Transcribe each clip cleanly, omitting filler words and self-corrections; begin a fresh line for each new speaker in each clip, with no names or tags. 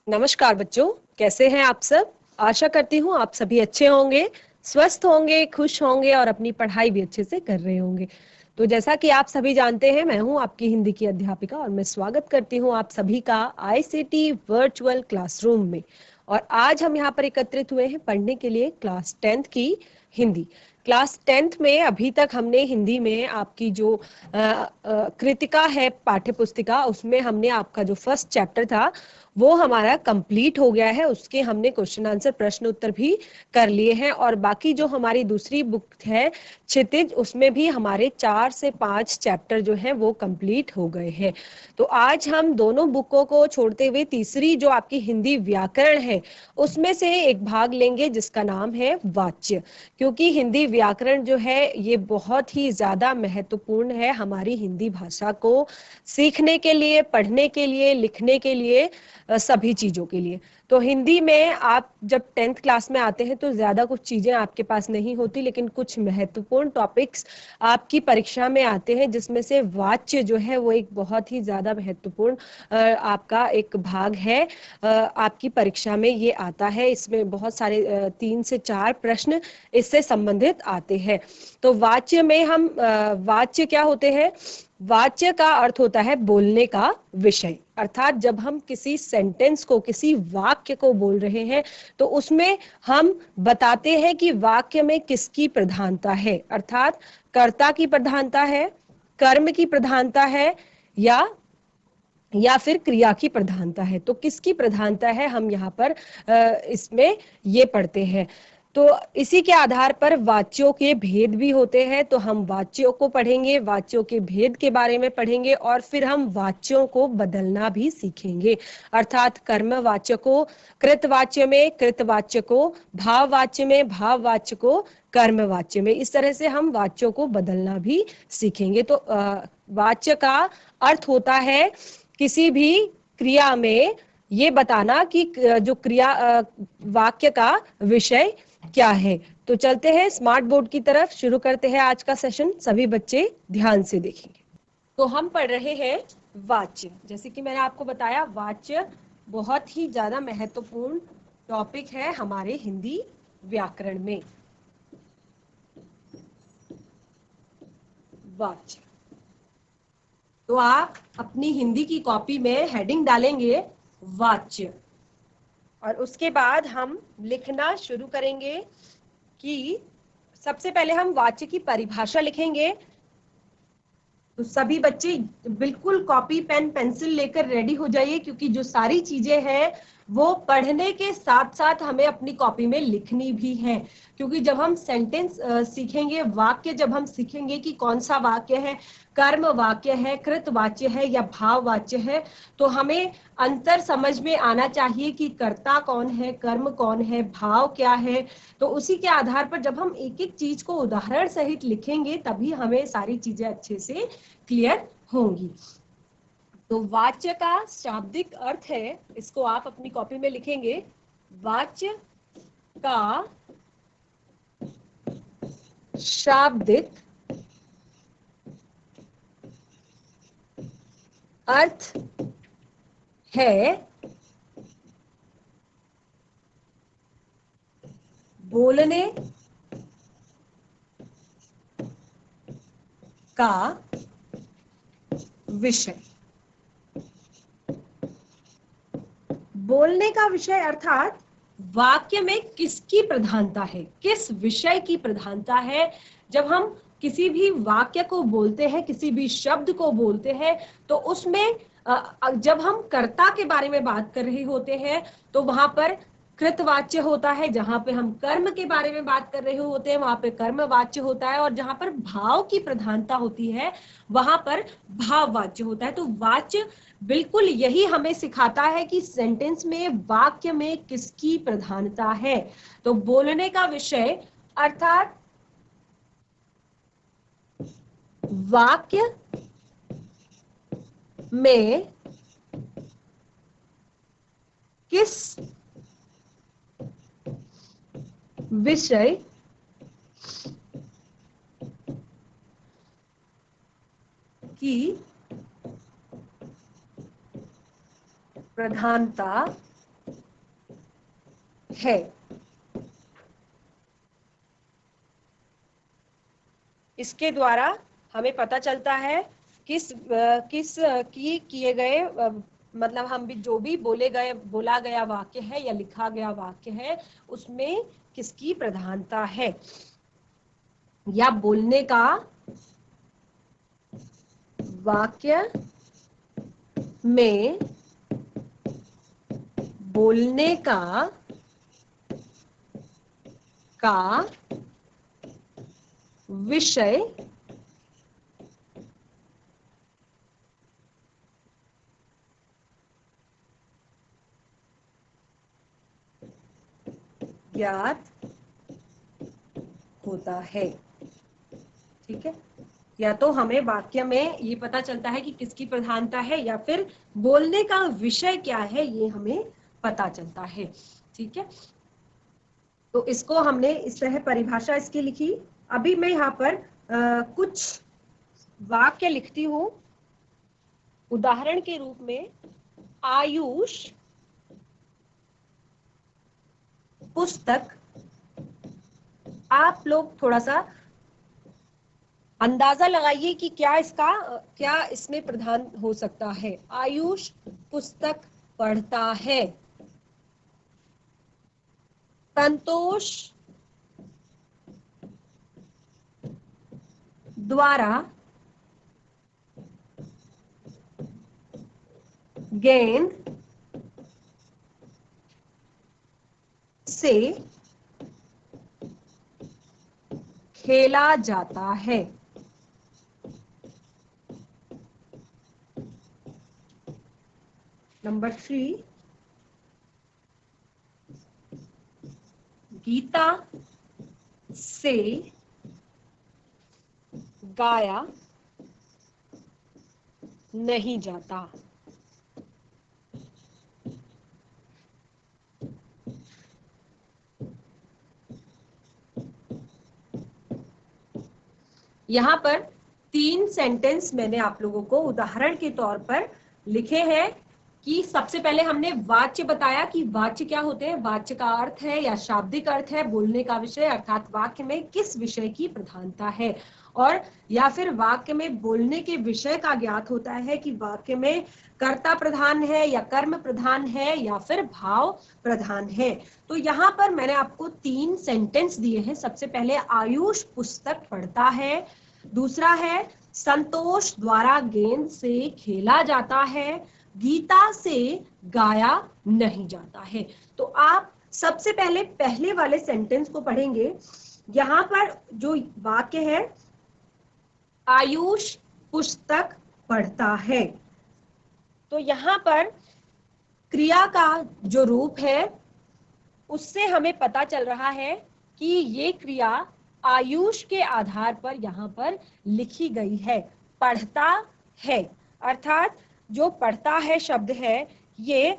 नमस्कार बच्चों, कैसे हैं आप सब। आशा करती हूँ आप सभी अच्छे होंगे, स्वस्थ होंगे, खुश होंगे और अपनी पढ़ाई भी अच्छे से कर रहे होंगे। तो जैसा कि आप सभी जानते हैं, मैं हूँ आपकी हिंदी की अध्यापिका और मैं स्वागत करती हूँ आप सभी का आईसीटी वर्चुअल क्लासरूम में। और आज हम यहाँ पर एकत्रित हुए हैं पढ़ने के लिए क्लास 10th की हिंदी। क्लास 10th में अभी तक हमने हिंदी में आपकी जो कृतिका है पाठ्य पुस्तिका, उसमें हमने आपका जो फर्स्ट चैप्टर था वो हमारा कंप्लीट हो गया है। उसके हमने क्वेश्चन आंसर प्रश्न उत्तर भी कर लिए हैं और बाकी जो हमारी दूसरी बुक है क्षितिज, उसमें भी हमारे 4 से 5 चैप्टर जो हैं वो कंप्लीट हो गए हैं। तो आज हम दोनों बुकों को छोड़ते हुए तीसरी जो आपकी हिंदी व्याकरण है उसमें से एक भाग लेंगे जिसका नाम है वाच्य। क्योंकि हिंदी व्याकरण जो है ये बहुत ही ज्यादा महत्वपूर्ण है हमारी हिंदी भाषा को सीखने के लिए, पढ़ने के लिए, लिखने के लिए, सभी चीजों के लिए। तो हिंदी में आप जब 10th क्लास में आते हैं तो ज्यादा कुछ चीजें आपके पास नहीं होती, लेकिन कुछ महत्वपूर्ण टॉपिक्स आपकी परीक्षा में आते हैं जिसमें से वाच्य जो है वो एक बहुत ही ज्यादा महत्वपूर्ण आपका एक भाग है। आपकी परीक्षा में ये आता है। इसमें बहुत सारे 3 से 4 प्रश्न इससे संबंधित आते हैं। तो वाच्य में हम वाच्य क्या होते हैं? वाच्य का अर्थ होता है बोलने का विषय। अर्थात जब हम किसी सेंटेंस को, किसी वाक्य को बोल रहे हैं तो उसमें हम बताते हैं कि वाक्य में किसकी प्रधानता है। अर्थात कर्ता की प्रधानता है, कर्म की प्रधानता है, या फिर क्रिया की प्रधानता है। तो किसकी प्रधानता है हम यहाँ पर इसमें ये पढ़ते हैं। तो इसी के आधार पर वाच्यों के भेद भी होते हैं। तो हम वाच्यों को पढ़ेंगे, वाच्यों के भेद के बारे में पढ़ेंगे और फिर हम वाच्यों को बदलना भी सीखेंगे। अर्थात कर्म वाच्य को कृतवाच्य में, कृतवाच्य को भाववाच्य में, भाववाच्य को कर्मवाच्य में। इस तरह से हम वाच्यों को बदलना भी सीखेंगे। तो वाच्य का अर्थ होता है किसी भी क्रिया में ये बताना कि जो क्रिया वाक्य का विषय क्या है। तो चलते हैं स्मार्ट बोर्ड की तरफ, शुरू करते हैं आज का सेशन। सभी बच्चे ध्यान से देखेंगे। तो हम पढ़ रहे हैं वाच्य। जैसे कि मैंने आपको बताया, वाच्य बहुत ही ज्यादा महत्वपूर्ण टॉपिक है हमारे हिंदी व्याकरण में। वाच्य तो आप अपनी हिंदी की कॉपी में हेडिंग डालेंगे वाच्य और उसके बाद हम लिखना शुरू करेंगे कि सबसे पहले हम वाच्य की परिभाषा लिखेंगे। तो सभी बच्चे बिल्कुल कॉपी पेन पेंसिल लेकर रेडी हो जाइए, क्योंकि जो सारी चीजें हैं वो पढ़ने के साथ साथ हमें अपनी कॉपी में लिखनी भी है। क्योंकि जब हम सेंटेंस सीखेंगे, वाक्य जब हम सीखेंगे कि कौन सा वाक्य है, कर्म वाक्य है, कृत वाच्य है या भाव वाच्य है, तो हमें अंतर समझ में आना चाहिए कि कर्ता कौन है, कर्म कौन है, भाव क्या है। तो उसी के आधार पर जब हम एक एक चीज को उदाहरण सहित लिखेंगे तभी हमें सारी चीजें अच्छे से क्लियर होंगी। तो वाच्य का शाब्दिक अर्थ है, इसको आप अपनी कॉपी में लिखेंगे। वाच्य का शाब्दिक अर्थ है बोलने का विषय। बोलने का विषय अर्थात वाक्य में किसकी प्रधानता है, किस विषय की प्रधानता है। जब हम किसी भी वाक्य को बोलते हैं, किसी भी शब्द को बोलते हैं, तो उसमें जब हम कर्ता के बारे में बात कर रहे होते हैं तो वहां पर कृतवाच्य होता है। जहां पे हम कर्म के बारे में बात कर रहे होते हैं वहां पे कर्मवाच्य होता है, और जहां पर भाव की प्रधानता होती है वहां पर भाववाच्य होता है। तो वाच्य बिल्कुल यही हमें सिखाता है कि सेंटेंस में, वाक्य में किसकी प्रधानता है। तो बोलने का विषय अर्थात वाक्य में किस विषय की प्रधानता है। इसके द्वारा हमें पता चलता है किस किए गए मतलब हम भी जो भी बोला गया वाक्य है या लिखा गया वाक्य है उसमें किसकी प्रधानता है, या बोलने का वाक्य में बोलने का विषय ज्ञात होता है। ठीक है, या तो हमें वाक्य में ये पता चलता है कि किसकी प्रधानता है या फिर बोलने का विषय क्या है ये हमें पता चलता है। ठीक है, तो इसको हमने इस तरह परिभाषा इसकी लिखी। अभी मैं यहाँ पर कुछ वाक्य लिखती हूँ उदाहरण के रूप में। आयुष पुस्तक, आप लोग थोड़ा सा अंदाजा लगाइए कि क्या इसमें प्रधान हो सकता है। आयुष पुस्तक पढ़ता है। संतोष द्वारा गेंद से खेला जाता है। नंबर 3, गीता से गाया नहीं जाता। यहाँ पर 3 सेंटेंस मैंने आप लोगों को उदाहरण के तौर पर लिखे हैं कि सबसे पहले हमने वाच्य बताया कि वाच्य क्या होते हैं। वाच्य का अर्थ है या शाब्दिक अर्थ है बोलने का विषय, अर्थात वाक्य में किस विषय की प्रधानता है, और या फिर वाक्य में बोलने के विषय का ज्ञात होता है कि वाक्य में कर्ता प्रधान है या कर्म प्रधान है या फिर भाव प्रधान है। तो यहाँ पर मैंने आपको 3 सेंटेंस दिए हैं। सबसे पहले आयुष पुस्तक पढ़ता है, दूसरा है संतोष द्वारा गेंद से खेला जाता है, गीता से गाया नहीं जाता है। तो आप सबसे पहले वाले सेंटेंस को पढ़ेंगे। यहाँ पर जो वाक्य है आयुष पुस्तक पढ़ता है, तो यहाँ पर क्रिया का जो रूप है उससे हमें पता चल रहा है कि ये क्रिया आयुष के आधार पर यहाँ पर लिखी गई है। पढ़ता है अर्थात जो पढ़ता है शब्द है ये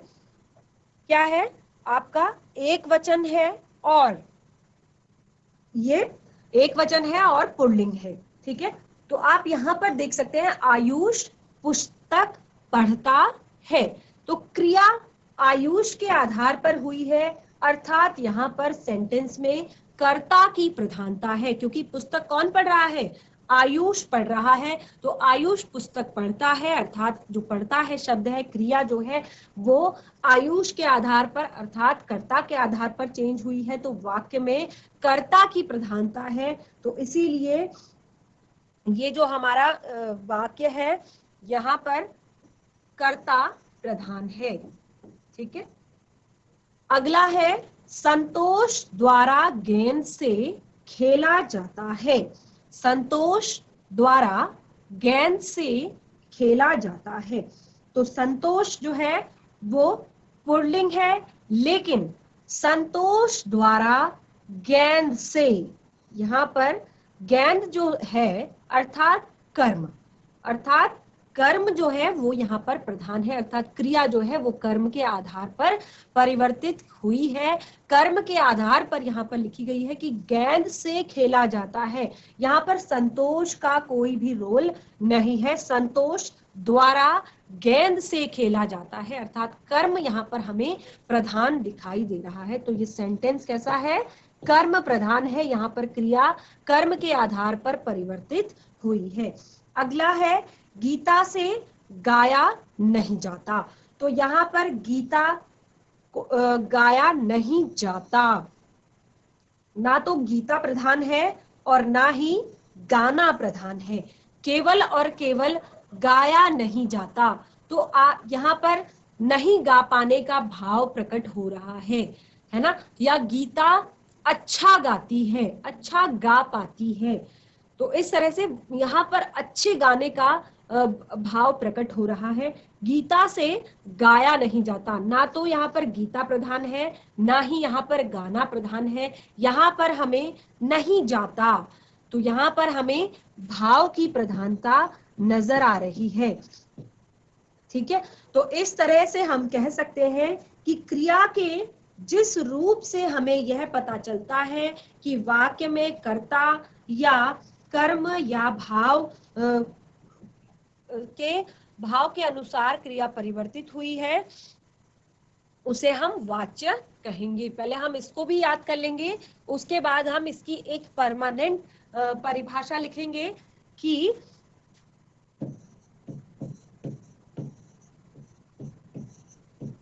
क्या है, आपका एक वचन है, और ये एक वचन है और पुल्लिंग है। ठीक है, तो आप यहाँ पर देख सकते हैं आयुष पुस्तक पढ़ता है, तो क्रिया आयुष के आधार पर हुई है, अर्थात यहाँ पर सेंटेंस में कर्ता की प्रधानता है, क्योंकि पुस्तक कौन पढ़ रहा है, आयुष पढ़ रहा है। तो आयुष पुस्तक पढ़ता है अर्थात जो पढ़ता है शब्द है, क्रिया जो है वो आयुष के आधार पर अर्थात कर्ता के आधार पर चेंज हुई है, तो वाक्य में कर्ता की प्रधानता है। तो इसीलिए ये जो हमारा वाक्य है यहाँ पर कर्ता प्रधान है। ठीक है, अगला है संतोष द्वारा गेंद से खेला जाता है। संतोष द्वारा गेंद से खेला जाता है, तो संतोष जो है वो पुल्लिंग है, लेकिन संतोष द्वारा गेंद से, यहाँ पर गेंद जो है अर्थात कर्म जो है वो यहाँ पर प्रधान है, अर्थात क्रिया जो है वो कर्म के आधार पर परिवर्तित हुई है। कर्म के आधार पर यहाँ पर लिखी गई है कि गेंद से खेला जाता है। यहाँ पर संतोष का कोई भी रोल नहीं है, संतोष द्वारा गेंद से खेला जाता है, अर्थात कर्म यहाँ पर हमें प्रधान दिखाई दे रहा है। तो ये सेंटेंस कैसा है? कर्म प्रधान है। यहाँ पर क्रिया कर्म के आधार पर परिवर्तित हुई है। अगला है गीता से गाया नहीं जाता। तो यहाँ पर गीता गाया नहीं जाता, ना तो गीता प्रधान है और ना ही गाना प्रधान है, केवल और केवल गाया नहीं जाता। तो यहाँ पर नहीं गा पाने का भाव प्रकट हो रहा है ना, या गीता अच्छा गाती है, अच्छा गा पाती है। तो इस तरह से यहाँ पर अच्छे गाने का भाव प्रकट हो रहा है। गीता से गाया नहीं जाता, ना तो यहाँ पर गीता प्रधान है, ना ही यहाँ पर गाना प्रधान है। यहाँ पर हमें नहीं जाता, तो यहाँ पर हमें भाव की प्रधानता नजर आ रही है। ठीक है, तो इस तरह से हम कह सकते हैं कि क्रिया के जिस रूप से हमें यह पता चलता है कि वाक्य में कर्ता या कर्म या भाव के अनुसार क्रिया परिवर्तित हुई है, उसे हम वाच्य कहेंगे। पहले हम इसको भी याद कर लेंगे, उसके बाद हम इसकी एक परमानेंट परिभाषा लिखेंगे कि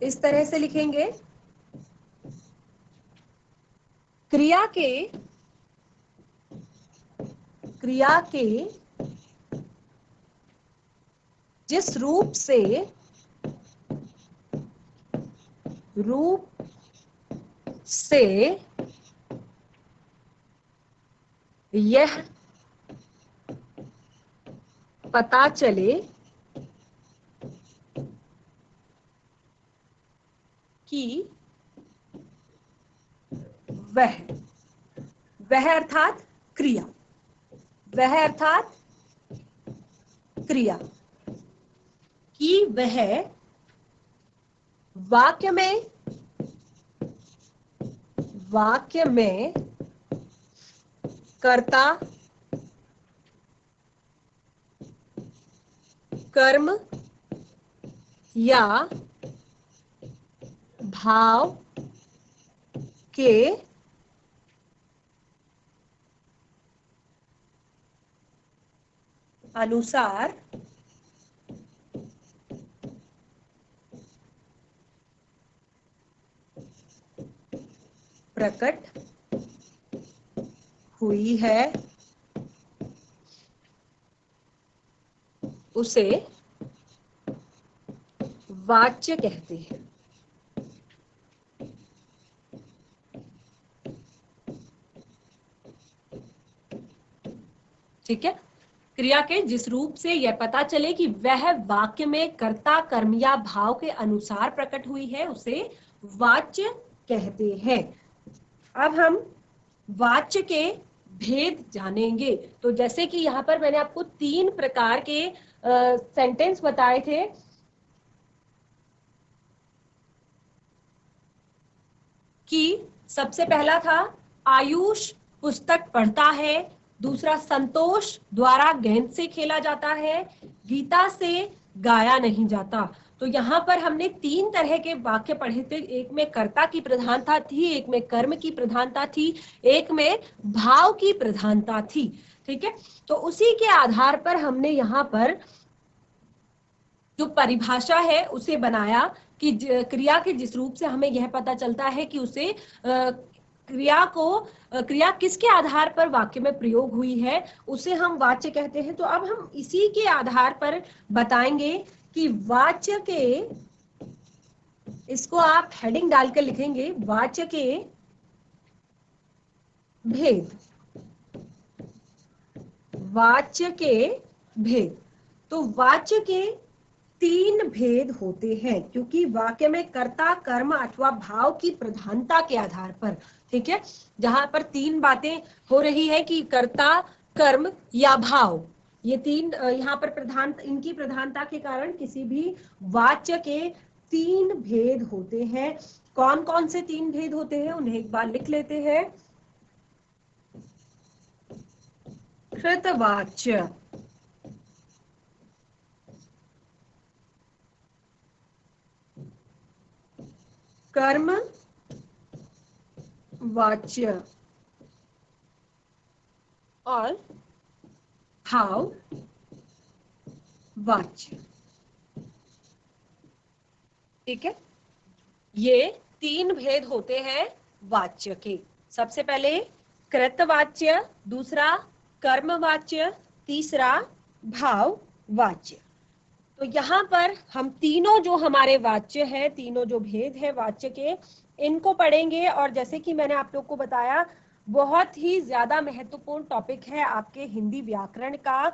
इस तरह से लिखेंगे, क्रिया के जिस रूप से यह पता चले कि वह अर्थात क्रिया, वह अर्थात क्रिया कि वह वाक्य में कर्ता कर्म या भाव के अनुसार प्रकट हुई है, उसे वाच्य कहते हैं। ठीक है, क्रिया के जिस रूप से यह पता चले कि वह वाक्य में कर्ता कर्म या भाव के अनुसार प्रकट हुई है, उसे वाच्य कहते हैं। अब हम वाच्य के भेद जानेंगे। तो जैसे कि यहाँ पर मैंने आपको 3 प्रकार के सेंटेंस बताए थे कि सबसे पहला था आयुष पुस्तक पढ़ता है, दूसरा संतोष द्वारा गेंद से खेला जाता है, गीता से गाया नहीं जाता। तो यहाँ पर हमने 3 तरह के वाक्य पढ़े थे, एक में कर्ता की प्रधानता थी, एक में कर्म की प्रधानता थी, एक में भाव की प्रधानता थी। ठीक है, तो उसी के आधार पर हमने यहाँ पर जो परिभाषा है उसे बनाया कि क्रिया के जिस रूप से हमें यह पता चलता है कि उसे क्रिया किसके आधार पर वाक्य में प्रयोग हुई है, उसे हम वाच्य कहते हैं। तो अब हम इसी के आधार पर बताएंगे कि वाच्य के, इसको आप हेडिंग डालकर लिखेंगे, वाच्य के भेद, वाच्य के भेद। तो वाच्य के 3 भेद होते हैं, क्योंकि वाक्य में कर्ता कर्म अथवा भाव की प्रधानता के आधार पर, ठीक है, जहां पर 3 बातें हो रही है कि कर्ता कर्म या भाव, ये 3 यहाँ पर इनकी प्रधानता के कारण किसी भी वाच्य के 3 भेद होते हैं। कौन कौन से 3 भेद होते हैं उन्हें एक बार लिख लेते हैं। कृतवाच्य, कर्म वाच्य और भाव वाच्य। ठीक है, ये तीन भेद होते हैं वाच्य के। सबसे पहले कृतवाच्य, दूसरा कर्मवाच्य, तीसरा भाव वाच्य। तो यहाँ पर हम तीनों जो हमारे वाच्य है, तीनों जो भेद है वाच्य के, इनको पढ़ेंगे। और जैसे कि मैंने आप लोग को बताया, बहुत ही ज्यादा महत्वपूर्ण टॉपिक है आपके हिंदी व्याकरण का,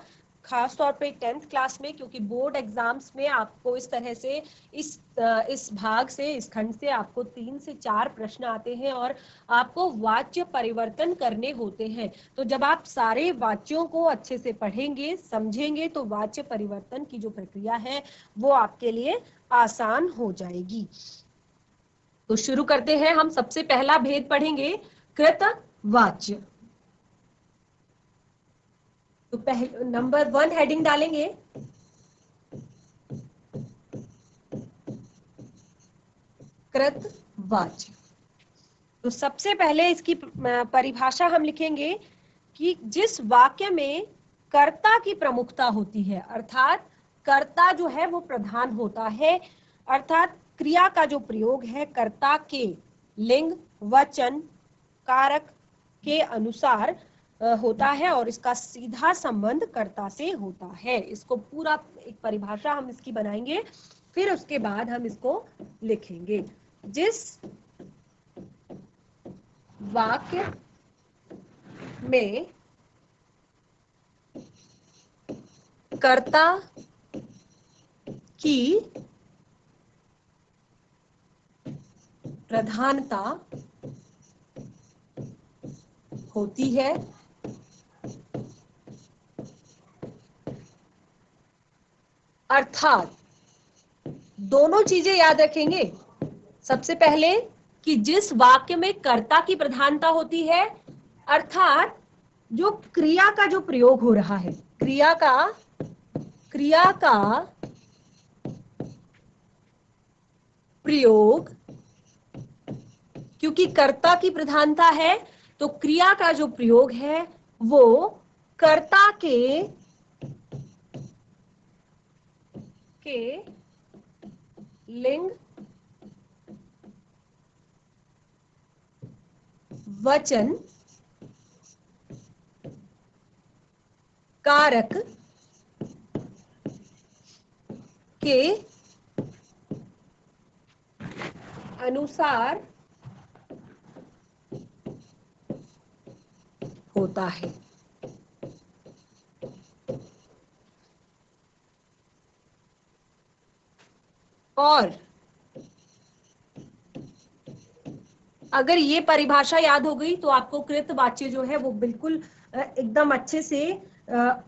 खास तौर पे 10th क्लास में, क्योंकि बोर्ड एग्जाम्स में आपको इस तरह से इस भाग से, इस खंड से आपको 3 से 4 प्रश्न आते हैं और आपको वाच्य परिवर्तन करने होते हैं। तो जब आप सारे वाच्यों को अच्छे से पढ़ेंगे, समझेंगे, तो वाच्य परिवर्तन की जो प्रक्रिया है वो आपके लिए आसान हो जाएगी। तो शुरू करते हैं। हम सबसे पहला भेद पढ़ेंगे कृतवाच्य। तो पहले नंबर 1 हेडिंग डालेंगे, कृतवाच्य। तो सबसे पहले इसकी परिभाषा हम लिखेंगे कि जिस वाक्य में कर्ता की प्रमुखता होती है, अर्थात कर्ता जो है वो प्रधान होता है, अर्थात क्रिया का जो प्रयोग है कर्ता के लिंग, वचन, कारक के अनुसार होता है और इसका सीधा संबंध कर्ता से होता है। इसको पूरा एक परिभाषा हम इसकी बनाएंगे, फिर उसके बाद हम इसको लिखेंगे। जिस वाक्य में कर्ता की प्रधानता होती है, अर्थात दोनों चीजें याद रखेंगे। सबसे पहले कि जिस वाक्य में कर्ता की प्रधानता होती है, अर्थात जो क्रिया का जो प्रयोग हो रहा है, क्रिया का प्रयोग, क्योंकि कर्ता की प्रधानता है तो क्रिया का जो प्रयोग है वो कर्ता के लिंग, वचन, कारक के अनुसार होता है। और अगर ये परिभाषा याद हो गई तो आपको कृतवाच्य जो है वो बिल्कुल एकदम अच्छे से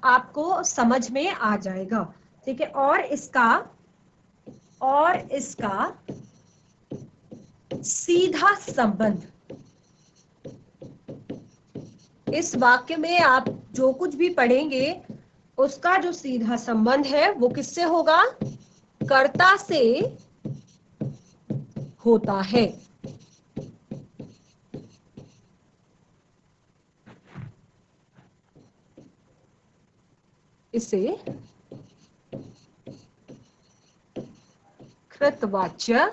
आपको समझ में आ जाएगा। ठीक है, और इसका सीधा संबंध, इस वाक्य में आप जो कुछ भी पढ़ेंगे उसका जो सीधा संबंध है वो किससे होगा? कर्ता से होता है। इसे कृतवाच्य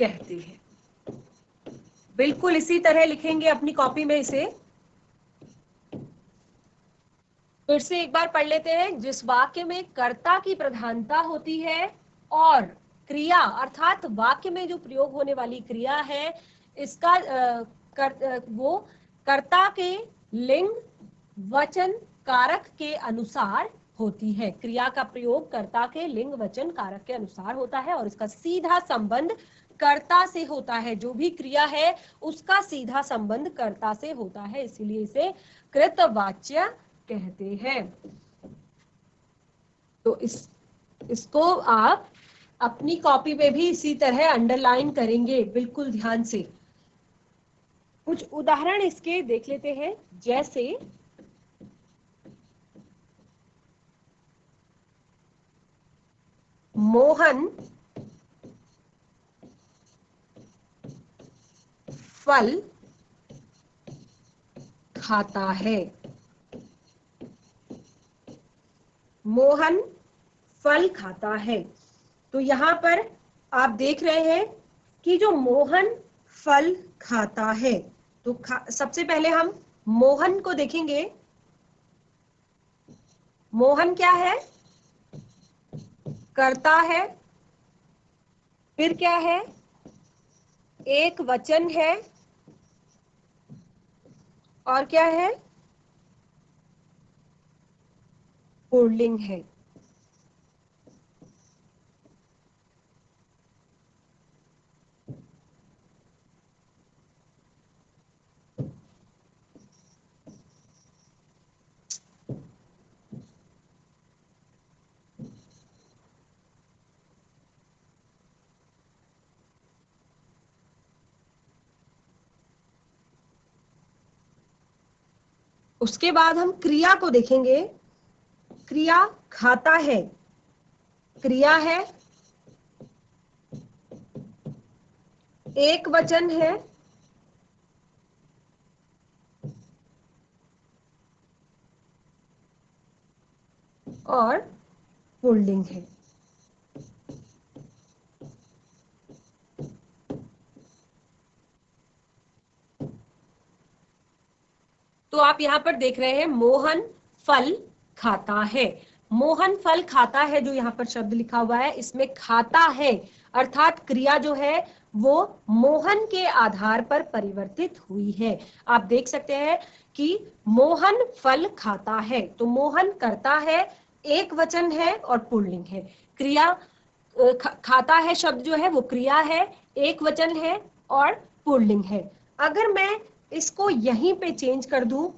कहते हैं। बिल्कुल इसी तरह लिखेंगे अपनी कॉपी में इसे। फिर से एक बार पढ़ लेते हैं। जिस वाक्य में कर्ता की प्रधानता होती है और क्रिया, अर्थात वाक्य में जो प्रयोग होने वाली क्रिया है, इसका वो कर्ता के लिंग, वचन, कारक के अनुसार होती है। क्रिया का प्रयोग कर्ता के लिंग, वचन, कारक के अनुसार होता है और इसका सीधा संबंध कर्ता से होता है। जो भी क्रिया है उसका सीधा संबंध कर्ता से होता है, इसीलिए इसे कृतवाच्य कहते हैं। तो इसको आप अपनी कॉपी में भी इसी तरह अंडरलाइन करेंगे, बिल्कुल ध्यान से। कुछ उदाहरण इसके देख लेते हैं, जैसे मोहन फल खाता है। मोहन फल खाता है। तो यहां पर आप देख रहे हैं कि जो मोहन फल खाता है, तो सबसे पहले हम मोहन को देखेंगे। मोहन क्या है? करता है। फिर क्या है? एक वचन है। और क्या है? पुल्लिंग है। उसके बाद हम क्रिया को देखेंगे। क्रिया खाता है। क्रिया है, एक वचन है, और पुल्लिंग है। तो आप यहां पर देख रहे हैं मोहन फल खाता है। मोहन फल खाता है, जो यहाँ पर शब्द लिखा हुआ है, इसमें खाता है अर्थात क्रिया जो है वो मोहन के आधार पर परिवर्तित हुई है। आप देख सकते हैं कि मोहन फल खाता है, तो मोहन करता है, एक वचन है और पुल्लिंग है। क्रिया खाता है शब्द जो है वो क्रिया है, एक वचन है और पुल्लिंग है। अगर मैं इसको यहीं पे चेंज कर दूं,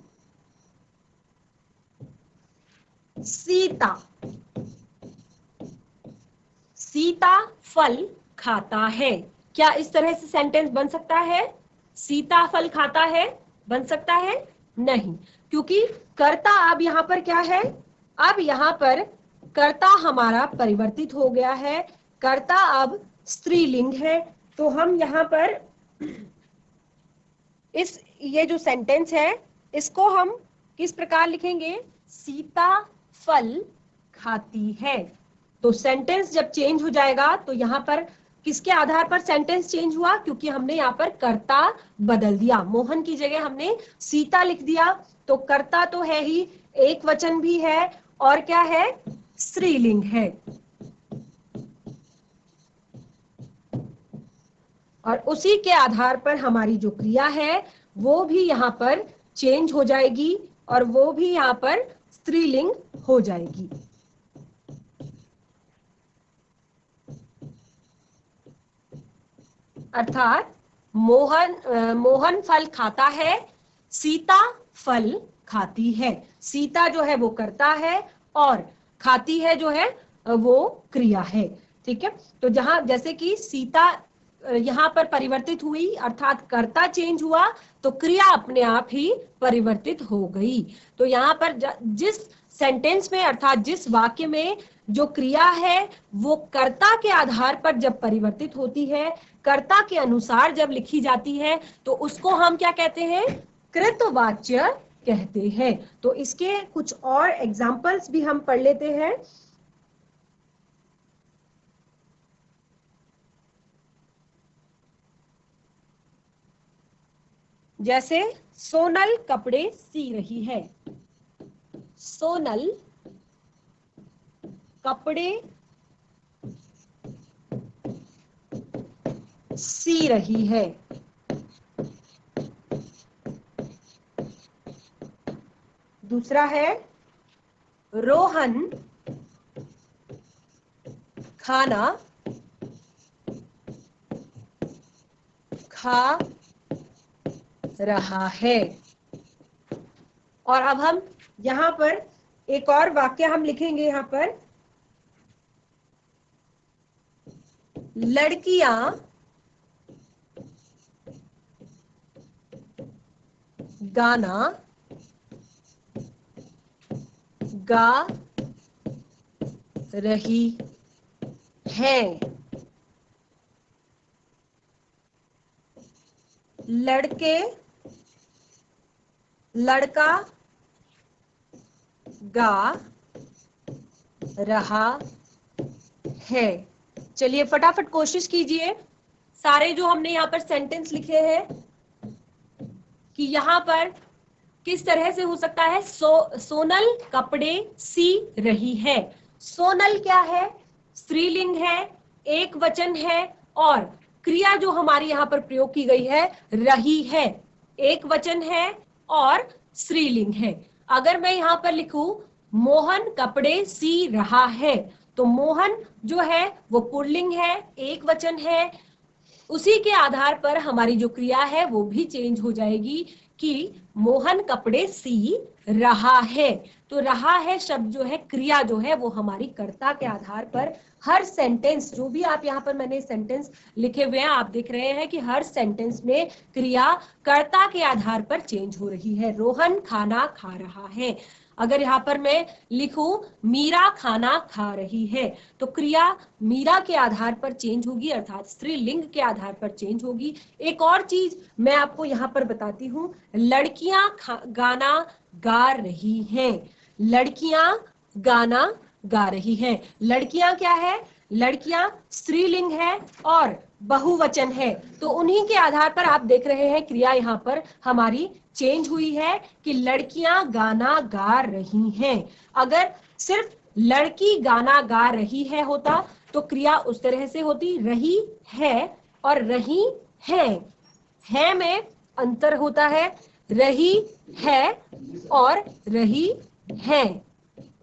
सीता, सीता फल खाता है, क्या इस तरह से सेंटेंस बन सकता है? सीता फल खाता है बन सकता है? नहीं, क्योंकि कर्ता अब यहां पर क्या है? अब यहां पर कर्ता हमारा परिवर्तित हो गया है। कर्ता अब स्त्रीलिंग है। तो हम यहां पर ये जो सेंटेंस है इसको हम किस प्रकार लिखेंगे? सीता फल खाती है। तो सेंटेंस जब चेंज हो जाएगा तो यहाँ पर किसके आधार पर सेंटेंस चेंज हुआ? क्योंकि हमने यहाँ पर कर्ता बदल दिया, मोहन की जगह हमने सीता लिख दिया। तो कर्ता तो है ही, एक वचन भी है, और क्या है? स्त्रीलिंग है। और उसी के आधार पर हमारी जो क्रिया है वो भी यहाँ पर चेंज हो जाएगी और वो भी यहाँ पर स्त्रीलिंग हो जाएगी। अर्थात मोहन फल खाता है, सीता फल खाती है। सीता जो है वो करता है और खाती है जो है वो क्रिया है। ठीक है, तो जहां जैसे कि सीता यहाँ पर परिवर्तित हुई अर्थात कर्ता चेंज हुआ, तो क्रिया अपने आप ही परिवर्तित हो गई। तो यहाँ पर जिस सेंटेंस में अर्थात जिस वाक्य में जो क्रिया है वो कर्ता के आधार पर जब परिवर्तित होती है, कर्ता के अनुसार जब लिखी जाती है, तो उसको हम क्या कहते हैं? कृतवाच्य कहते हैं। तो इसके कुछ और एग्जाम्पल्स भी हम पढ़ लेते हैं। जैसे सोनल कपड़े सी रही है। सोनल कपड़े सी रही है। दूसरा है रोहन खाना खा रहा है। और अब हम यहाँ पर एक और वाक्य हम लिखेंगे। यहाँ पर लड़कियां गाना गा रही हैं, लड़के, लड़का गा रहा है। चलिए फटाफट कोशिश कीजिए, सारे जो हमने यहाँ पर सेंटेंस लिखे हैं कि यहाँ पर किस तरह से हो सकता है। सोनल कपड़े सी रही है। सोनल क्या है? स्त्रीलिंग है, एक वचन है, और क्रिया जो हमारी यहाँ पर प्रयोग की गई है रही है, एक वचन है और स्त्रीलिंग है। अगर मैं यहाँ पर लिखूं मोहन कपड़े सी रहा है, तो मोहन जो है वो पुल्लिंग है, एक वचन है, उसी के आधार पर हमारी जो क्रिया है वो भी चेंज हो जाएगी कि मोहन कपड़े सी रहा है। तो रहा है शब्द जो है, क्रिया जो है वो हमारी कर्ता के आधार पर हर सेंटेंस, जो भी आप यहाँ पर मैंने सेंटेंस लिखे हुए हैं, आप देख रहे हैं कि हर सेंटेंस में क्रिया कर्ता के आधार पर चेंज हो रही है। रोहन खाना खा रहा है, अगर यहाँ पर मैं लिखूं मीरा खाना खा रही है, तो क्रिया मीरा के आधार पर चेंज होगी, अर्थात स्त्रीलिंग के आधार पर चेंज होगी। एक और चीज मैं आपको यहाँ पर बताती हूँ, लड़कियां गाना गा रही हैं, लड़कियां गाना गा रही हैं। लड़कियां क्या है? लड़कियां स्त्रीलिंग है और बहुवचन है, तो उन्हीं के आधार पर आप देख रहे हैं क्रिया यहाँ पर हमारी चेंज हुई है कि लड़कियां गाना गा रही हैं। अगर सिर्फ लड़की गाना गा रही है होता तो क्रिया उस तरह से होती, रही है और रही है में अंतर होता है, रही है और रही है,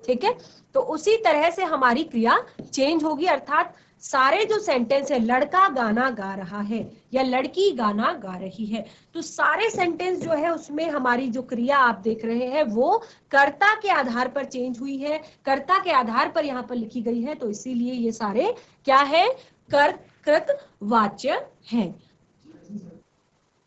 ठीक है। तो उसी तरह से हमारी क्रिया चेंज होगी, अर्थात सारे जो सेंटेंस है, लड़का गाना गा रहा है या लड़की गाना गा रही है, तो सारे सेंटेंस जो है उसमें हमारी जो क्रिया आप देख रहे हैं वो कर्ता के आधार पर चेंज हुई है, कर्ता के आधार पर यहाँ पर लिखी गई है, तो इसीलिए ये सारे क्या है? कर्तृवाच्य हैं।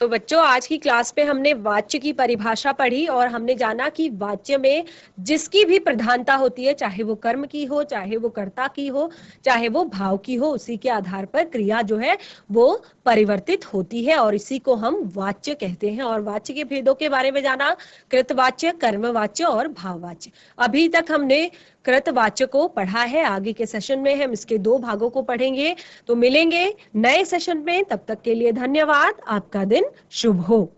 तो बच्चों आज की क्लास में हमने वाच्य की परिभाषा पढ़ी और हमने जाना कि वाच्य में जिसकी भी प्रधानता होती है, चाहे वो कर्म की हो, चाहे वो कर्ता की हो, चाहे वो भाव की हो, उसी के आधार पर क्रिया जो है वो परिवर्तित होती है और इसी को हम वाच्य कहते हैं। और वाच्य के भेदों के बारे में जाना, कृतवाच्य, कर्मवाच्य और भाववाच्य। अभी तक हमने कृतवाच्य को पढ़ा है, आगे के सेशन में हम इसके 2 भागों को पढ़ेंगे। तो मिलेंगे नए सेशन में, तब तक के लिए धन्यवाद। आपका दिन शुभ हो।